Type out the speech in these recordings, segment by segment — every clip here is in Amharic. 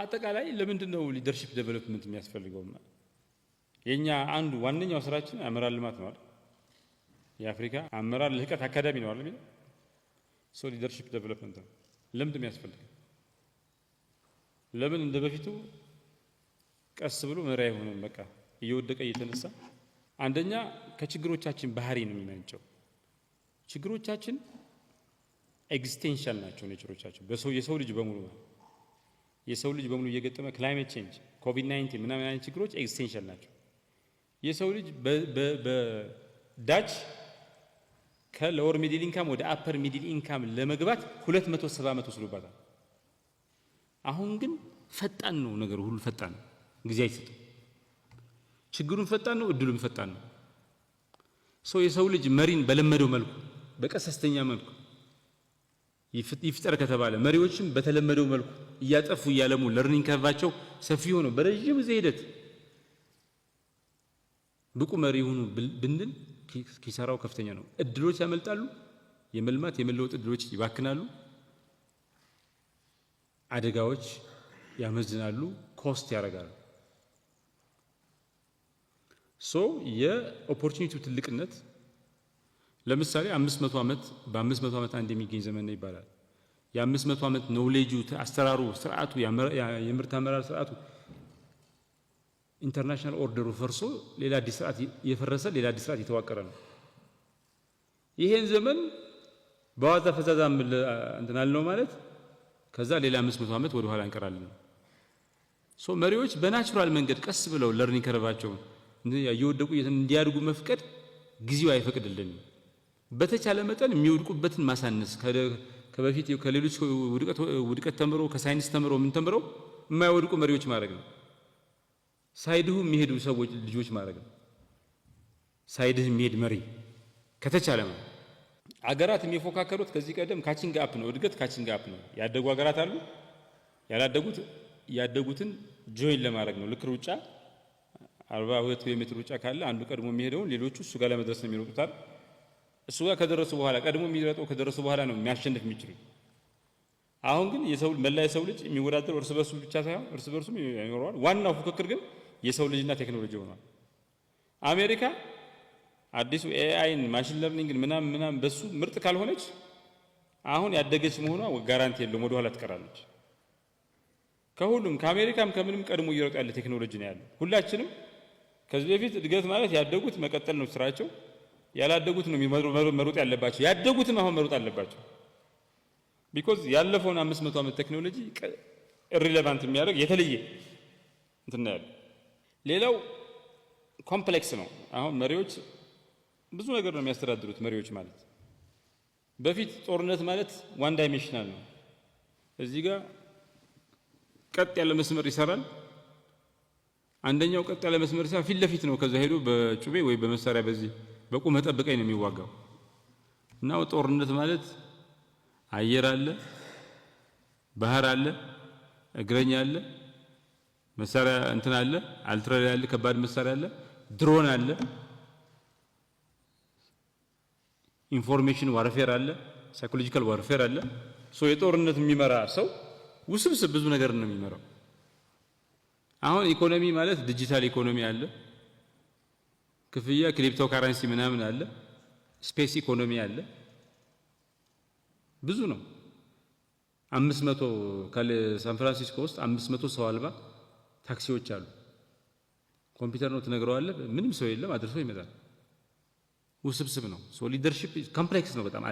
አጠቃላይ ለምንድነው ሊደርሺፕ ዴቨሎፕመንት የሚያስፈልገው? የኛ አንዱ ዋነኛው ስራችን አመራር ልማት ነው አይደል? የአፍሪካ አመራር ልህቀት አካዳሚ ነው አይደል? ሊደርሺፕ ዴቨሎፕመንት ነው። ለምንድነው የሚያስፈልገው? ለምን እንደበፊቱ ቀስ ብሎ መሪ አይሆንም? በቃ እየወደቀ እየተነሳ አንደኛ ከችግሮቻችን ባህሪ ነው የሚመነጨው። ችግሮቻችን ኤግዚስቴንሻል ናቸው። ኔቸሮቻችን የሰው ልጅ በሙሉ እየገጠመ ክላይሜት ቼንጅ፣ ኮቪድ-19 ምናምን አይነት ችግሮች ኤግዚስቴንሻል ናቸው። የሰው ልጅ በዳች ከሎወር ሚድል ኢንካም ወደ አፐር ሚድል ኢንካም ለመግባት 270 ዓመት ወስዶባታል። አሁን ግን ፈጣን ነው ነገሩ ሁሉ ፈጣን ነው። ጊዜ አይሰጥም። ችግሩን ፈጣን ነው፣ እድሉም ፈጣን ነው። የሰው ልጅ መሪን በለመደው መልኩ በቀሰስተኛ መልኩ ይፍጠር ከተባለ መሪዎችም በተለመደው መልኩ እያጠፉ እያለሙ ለርኒንግ ከርቫቸው ሰፊ ሆኖ በረጅም ጊዜ ሂደት ብቁ መሪ ሆኑ ብንል ኪሳራው ከፍተኛ ነው። እድሎች ያመልጣሉ። የመልማት የመለወጥ እድሎች ይባክናሉ። አደጋዎች ያመዝናሉ፣ ኮስት ያደርጋሉ። የኦፖርቹኒቲው ትልቅነት ለምሳሌ 500 ዓመት በ500 ዓመት አንድ የሚገኝ ዘመን ነው ይባላል። የ500 ዓመት ኖሌጁ አስተራሩ ስርዓቱ የምርት አመራር ስርዓቱ ኢንተርናሽናል ኦርደሩ ፈርሶ ሌላ አዲስ ስርዓት የፈረሰ ሌላ አዲስ ስርዓት የተዋቀረ ነው። ይሄን ዘመን በዋዛ ፈዛዛ እንትን አልነው ማለት ከዛ ሌላ 500 ዓመት ወደ ኋላ እንቀራለን። መሪዎች በናቹራል መንገድ ቀስ ብለው ለርኒንግ ከርቫቸው እየወደቁ እንዲያድጉ መፍቀድ ጊዜው አይፈቅድልንም። በተቻለ መጠን የሚወድቁበትን ማሳነስ ከበፊት ከሌሎች ውድቀት ተምሮ ከሳይንስ ተምሮ ምን ተምረው የማይወድቁ መሪዎች ማድረግ ነው። ሳይድሁ የሚሄዱ ሰዎች ልጆች ማድረግ ነው። ሳይድህ የሚሄድ መሪ ከተቻለ ነው። አገራት የሚፎካከሩት ከዚህ ቀደም ካቺንግ አፕ ነው። እድገት ካቺንግ አፕ ነው። ያደጉ አገራት አሉ፣ ያደጉትን ጆይን ለማድረግ ነው። ልክ ሩጫ 42 ኪሎ ሜትር ሩጫ ካለ አንዱ ቀድሞ የሚሄደውን ሌሎቹ እሱ ጋር ለመድረስ ነው የሚሮጡታል። እሱ ጋር ከደረሱ በኋላ ቀድሞ የሚሮጠው ከደረሱ በኋላ ነው የሚያሸንፍ የሚችሉ። አሁን ግን መላ የሰው ልጅ የሚወዳደረው እርስ በርሱ ብቻ ሳይሆን እርስ በርሱም ይኖረዋል። ዋናው ፉክክር ግን የሰው ልጅና ቴክኖሎጂ ሆኗል። አሜሪካ አዲሱ ኤአይን ማሽን ለርኒንግን ምናምን በሱ ምርጥ ካልሆነች አሁን ያደገች መሆኗ ጋራንቲ የለውም፣ ወደ ኋላ ትቀራለች። ከሁሉም ከአሜሪካም ከምንም ቀድሞ እየሮጠ ያለ ቴክኖሎጂ ነው ያለው። ሁላችንም ከዚህ በፊት እድገት ማለት ያደጉት መቀጠል ነው ስራቸው፣ ያላደጉት ነው መሮጥ ያለባቸው። ያደጉትም አሁን መሮጥ አለባቸው። ቢኮዝ ያለፈውን 500 ዓመት ቴክኖሎጂ ኢሪሌቫንት የሚያደርግ የተለየ እንትን ነው ያለው። ሌላው ኮምፕሌክስ ነው። አሁን መሪዎች ብዙ ነገር ነው የሚያስተዳድሩት። መሪዎች ማለት በፊት ጦርነት ማለት ዋን ዳይሜንሽናል ነው። እዚህ ጋር ቀጥ ያለ መስመር ይሰራል። አንደኛው ቀጥ ያለ መስመር ይሰራል፣ ፊት ለፊት ነው። ከዛ ሄዶ በጩቤ ወይ በመሳሪያ በዚህ በቁመህ ጠብቀኝ ነው የሚዋጋው። እና ጦርነት ማለት አየር አለ፣ ባህር አለ፣ እግረኛ አለ፣ መሳሪያ እንትን አለ፣ አልትራሪ አለ፣ ከባድ መሳሪያ አለ፣ ድሮን አለ፣ ኢንፎርሜሽን ዋርፌር አለ፣ ሳይኮሎጂካል ዋርፌር አለ። የጦርነት የሚመራ ሰው ውስብስብ ብዙ ነገር ነው የሚመራው። አሁን ኢኮኖሚ ማለት ዲጂታል ኢኮኖሚ አለ፣ ክፍያ ክሪፕቶ ካረንሲ ምናምን አለ፣ ስፔስ ኢኮኖሚ አለ። ብዙ ነው። 500 ሳን ፍራንሲስኮ ውስጥ 500 ሰው አልባ ታክሲዎች አሉ። ኮምፒውተር ነው ትነግረዋለህ፣ ምንም ሰው የለም፣ አድርሶ ይመጣል። ውስብስብ ነው። ሊደርሺፕ ኮምፕሌክስ ነው በጣም።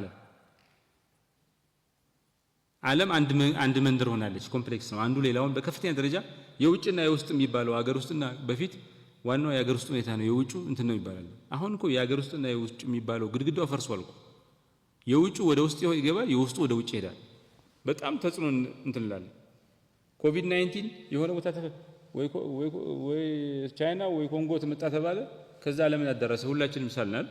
ዓለም አንድ መንደር ሆናለች። ኮምፕሌክስ ነው። አንዱ ሌላውን በከፍተኛ ደረጃ የውጭና የውስጥ የሚባለው ሀገር ውስጥና በፊት ዋናው የሀገር ውስጥ ሁኔታ ነው። የውጭ እንትን ነው ይባላል። አሁን እኮ የሀገር ውስጥና የውጭ የሚባለው ግድግዳው ፈርሷል እኮ። የውጭ ወደ ውስጥ ይገባል፣ የውስጡ ወደ ውጭ ይሄዳል። በጣም ተጽዕኖ እንትን እንላለን። ኮቪድ-19 የሆነ ቦታ ወይ ቻይና ወይ ኮንጎ ተመጣ ተባለ፣ ከዛ ዓለምን አዳረሰ። ሁላችንም ሳልናል።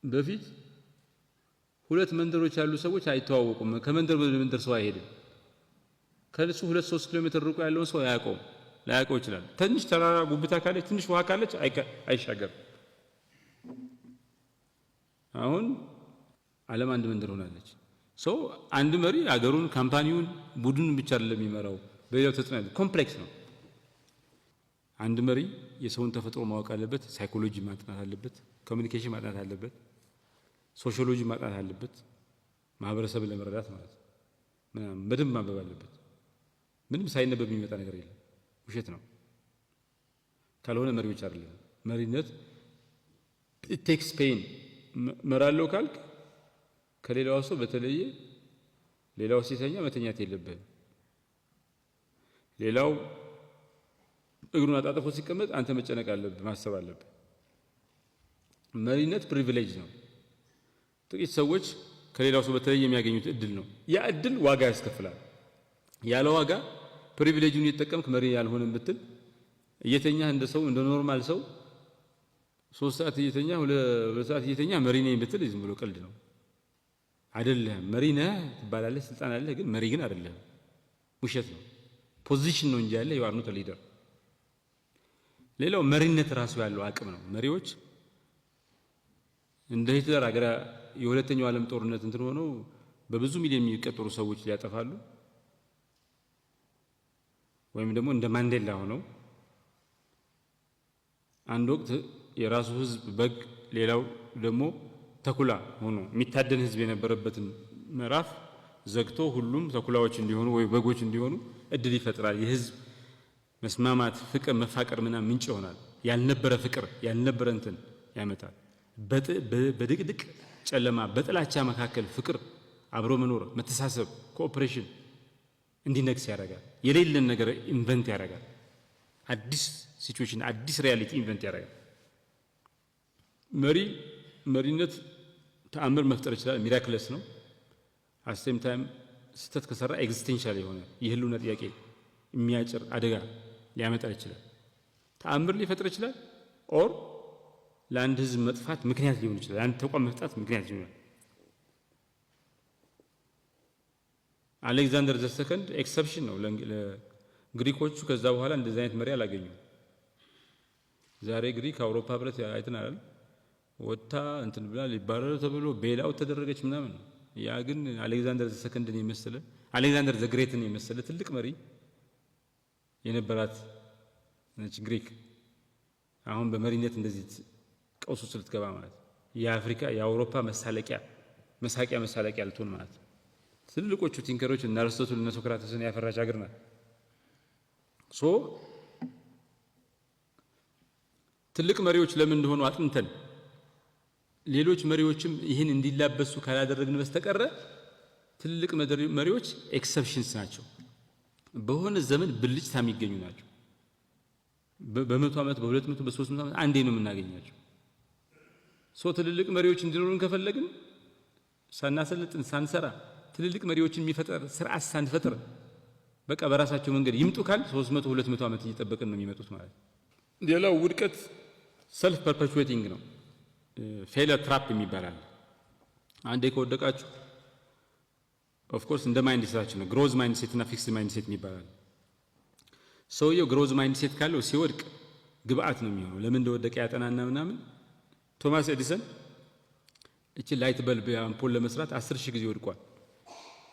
በፊት ሁለት መንደሮች ያሉ ሰዎች አይተዋወቁም። ከመንደር ወደ መንደር ሰው አይሄድም። ከሱ 2-3 ኪሎ ሜትር ርቆ ያለውን ሰው ላያውቀው ይችላል። ትንሽ ተራራ ጉብታ ካለች፣ ትንሽ ውሃ ካለች አይሻገርም። አሁን ዓለም አንድ መንደር ሆናለች። ሰው አንድ መሪ አገሩን ካምፓኒውን ቡድኑን ብቻ አይደለም የሚመራው በሌላው ተጽዕኖ ኮምፕሌክስ ነው አንድ መሪ የሰውን ተፈጥሮ ማወቅ አለበት ሳይኮሎጂ ማጥናት አለበት ኮሙኒኬሽን ማጥናት አለበት ሶሺዮሎጂ ማጥናት አለበት ማህበረሰብን ለመረዳት ማለት ነው በደንብ ማንበብ አለበት ምንም ሳይነበብ የሚመጣ ነገር የለም ውሸት ነው ካልሆነ መሪዎች አይደለም መሪነት it takes pain መራለው ካልክ ከሌላው ሰው በተለየ ሌላው ሲተኛ መተኛት የለበትም ሌላው እግሩን አጣጥፎ ሲቀመጥ አንተ መጨነቅ አለብህ ማሰብ አለብህ መሪነት ፕሪቪሌጅ ነው ጥቂት ሰዎች ከሌላው ሰው በተለየ የሚያገኙት እድል ነው ያ እድል ዋጋ ያስከፍላል ያለ ዋጋ ፕሪቪሌጁን እየተጠቀምክ መሪ ያልሆነም ብትል እየተኛ እንደ ሰው እንደ ኖርማል ሰው 3 ሰዓት እየተኛ 2 ሰዓት እየተኛ መሪ ነኝ ብትል ዝም ብሎ ቀልድ ነው አይደለም መሪ ነህ ትባላለህ ስልጣን አለህ ግን መሪ ግን አይደለም ውሸት ነው ፖዚሽን ነው እንጂ ያለ you are not a leader ሌላው መሪነት ራሱ ያለው አቅም ነው መሪዎች እንደ ሂትለር አገራ የሁለተኛው ዓለም ጦርነት እንትን ሆኖ በብዙ ሚሊዮን የሚቆጠሩ ሰዎች ሊያጠፋሉ ወይም ደግሞ እንደ ማንዴላ ሆነው አንድ ወቅት የራሱ ህዝብ በግ ሌላው ደግሞ ተኩላ ሆኖ የሚታደን ህዝብ የነበረበትን ምዕራፍ ዘግቶ ሁሉም ተኩላዎች እንዲሆኑ ወይ በጎች እንዲሆኑ እድል ይፈጥራል የህዝብ መስማማት ፍቅር መፋቀር ምናምን ምንጭ ይሆናል ያልነበረ ፍቅር ያልነበረ እንትን ያመጣል በድቅድቅ ጨለማ በጥላቻ መካከል ፍቅር አብሮ መኖር መተሳሰብ ኮኦፕሬሽን እንዲነግስ ያደርጋል የሌለን ነገር ኢንቨንት ያደርጋል አዲስ ሲቹዌሽን አዲስ ሪያሊቲ ኢንቨንት ያደርጋል መሪነት ተአምር መፍጠር ይችላል ሚራክለስ ነው at the same time ስተት ከሰራ ኤግዚስቴንሻል የሆነ የህልውና ጥያቄ የሚያጭር አደጋ ሊያመጣ ይችላል ተአምር ሊፈጥር ይችላል ኦር ለአንድ ህዝብ መጥፋት ምክንያት ሊሆን ይችላል አንድ ተቋም መፍጣት ምክንያት ሊሆን አሌክዛንደር ዘ ሰከንድ ኤክሰፕሽን ነው ለግሪኮቹ ከዛ በኋላ እንደዚህ አይነት መሪ አላገኙም ዛሬ ግሪክ አውሮፓ ህብረት አይተናል ወጣ እንትን ብላ ሊባረር ተብሎ ቤላው ተደረገች ምናምን ያ ግን አሌክዛንደር ዘ ሰከንድን የመሰለ አሌክዛንደር ዘ ግሬትን የመሰለ ትልቅ መሪ የነበራት ነች ግሪክ አሁን በመሪነት እንደዚህ ቀውስ ውስጥ ልትገባ ማለት የአፍሪካ የአውሮፓ መሳለቂያ ልትሆን ማለት ትልልቆቹ ቲንከሮች እና አርስቶትል እና ሶክራተስን ያፈራች ሀገር ናት ትልቅ መሪዎች ለምን እንደሆኑ አጥንተን ሌሎች መሪዎችም ይህን እንዲላበሱ ካላደረግን በስተቀር ትልቅ መሪዎች ኤክሰፕሽንስ ናቸው በሆነ ዘመን ብልጭታ የሚገኙ ናቸው በ100 ዓመት በ200 በ300 ዓመት አንዴ ነው የምናገኛቸው ትልልቅ መሪዎች እንዲኖሩን ከፈለግን ሳናሰለጥን ሳንሰራ ትልልቅ መሪዎችን የሚፈጠር ስርዓት ሳንፈጥር በቃ በራሳቸው መንገድ ይምጡ ካል 300 200 ዓመት እየጠበቅን ነው የሚመጡት ማለት ሌላው ውድቀት ሰልፍ ፐርፔቹዌቲንግ ነው ፌለር ትራፕ የሚባላል አንዴ ከወደቃችሁ ኦፍ ኮርስ እንደ ማይንድ ሴታችን ነው ግሮዝ ማይንድ ሴት እና ፊክስድ ማይንድ ሴት የሚባላል ሰውየው ግሮዝ ማይንድ ሴት ካለው ሲወድቅ ግብአት ነው የሚሆነው ለምን እንደወደቀ ያጠናና ምናምን ቶማስ ኤዲሰን እቺ ላይት በልብ አምፖል ለመስራት 10000 ጊዜ ወድቋል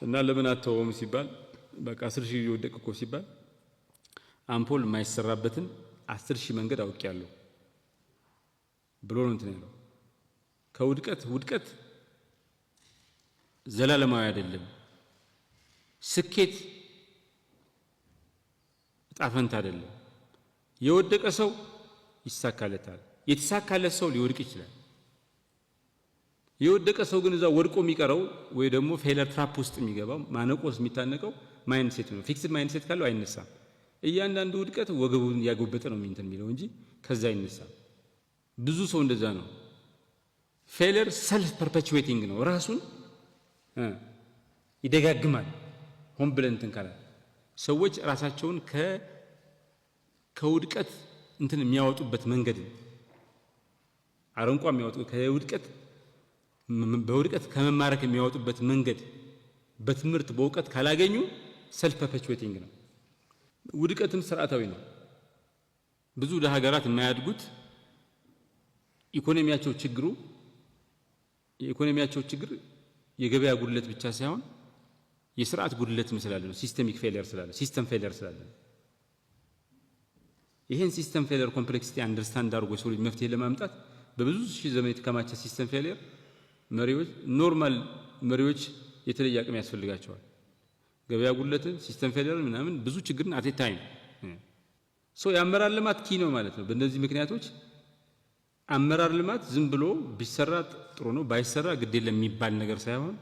እና ለምን አተውም ሲባል በቃ 10000 ጊዜ ወደቀ እኮ ሲባል አምፖል የማይሰራበትን 10000 መንገድ አውቄያለሁ ብሎ ነው እንትን ያለው ከውድቀት ዘላለማዊ አይደለም ስኬት ጣፈንት አይደለም የወደቀ ሰው ይሳካለታል የተሳካለት ሰው ሊወድቅ ይችላል የወደቀ ሰው ግን እዛ ወድቆ የሚቀረው ወይ ደግሞ ፌለር ትራፕ ውስጥ የሚገባው ማነቆስ የሚታነቀው ማይንድ ሴት ነው ፊክስድ ማይንድ ሴት ካለው አይነሳም እያንዳንዱ ውድቀት ወገቡን ያጎበጠ ነው እንትን የሚለው እንጂ ከዛ አይነሳም ብዙ ሰው እንደዛ ነው ፌለር ሰልፍ ፐርፔቹዌቲንግ ነው ራሱን ይደጋግማል ሆን ብለን እንትን ካለ ሰዎች ራሳቸውን ከውድቀት እንትን የሚያወጡበት መንገድ አረንቋ የሚያወጡ በውድቀት ከመማረክ የሚያወጡበት መንገድ በትምህርት በእውቀት ካላገኙ ሰልፍ ፐርፔቹዌቲንግ ነው ውድቀትም ስርዓታዊ ነው ብዙ ለሀገራት የማያድጉት ኢኮኖሚያቸው ችግር የገበያ ጉድለት ብቻ ሳይሆን የስርዓት ጉድለት ስላለ ነው። ሲስተሚክ ፌሊየር ስላለ ሲስተም ፌሊየር ስላለ ይሄን ሲስተም ፌሊየር ኮምፕሌክሲቲ አንደርስታንድ አድርጎ የሰው ልጅ መፍትሄ ለማምጣት በብዙ ሺህ ዘመን የተከማቸ ሲስተም ፌሊየር መሪዎች ኖርማል መሪዎች የተለየ አቅም ያስፈልጋቸዋል። ገበያ ጉድለትን ሲስተም ፌሊየር ምናምን ብዙ ችግርን አት ታይም የአመራር ልማት ኪ ነው ማለት ነው። በእነዚህ ምክንያቶች አመራር ልማት ዝም ብሎ ቢሰራ ጥሩ ነው ባይሰራ ግድ የለም የሚባል ነገር ሳይሆን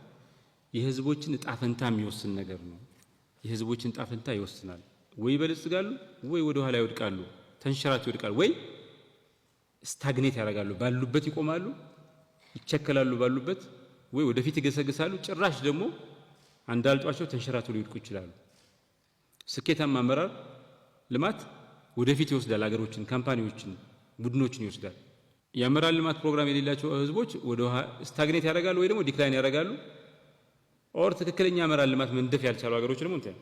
የህዝቦችን ዕጣ ፈንታ የሚወስን ነገር ነው። የህዝቦችን ዕጣ ፈንታ ይወስናል። ወይ ይበለጽጋሉ ወይ ወደ ኋላ ይወድቃሉ፣ ተንሸራተው ይወድቃሉ፣ ወይ ስታግኔት ያደርጋሉ፣ ባሉበት ይቆማሉ፣ ይቸከላሉ ባሉበት፣ ወይ ወደፊት ይገሰግሳሉ፣ ጭራሽ ደግሞ አንዳልጧቸው ተንሸራተው ሊወድቁ ይችላሉ። ስኬታማ አመራር ልማት ወደፊት ይወስዳል፣ አገሮችን፣ ካምፓኒዎችን፣ ቡድኖችን ይወስዳል። የአመራር ልማት ፕሮግራም የሌላቸው ህዝቦች ወደ ስታግኔት ያደርጋሉ ወይ ደግሞ ዲክላይን ያደርጋሉ። ኦር ትክክለኛ አመራር ልማት መንደፍ ያልቻሉ ሀገሮች ደግሞ እንትን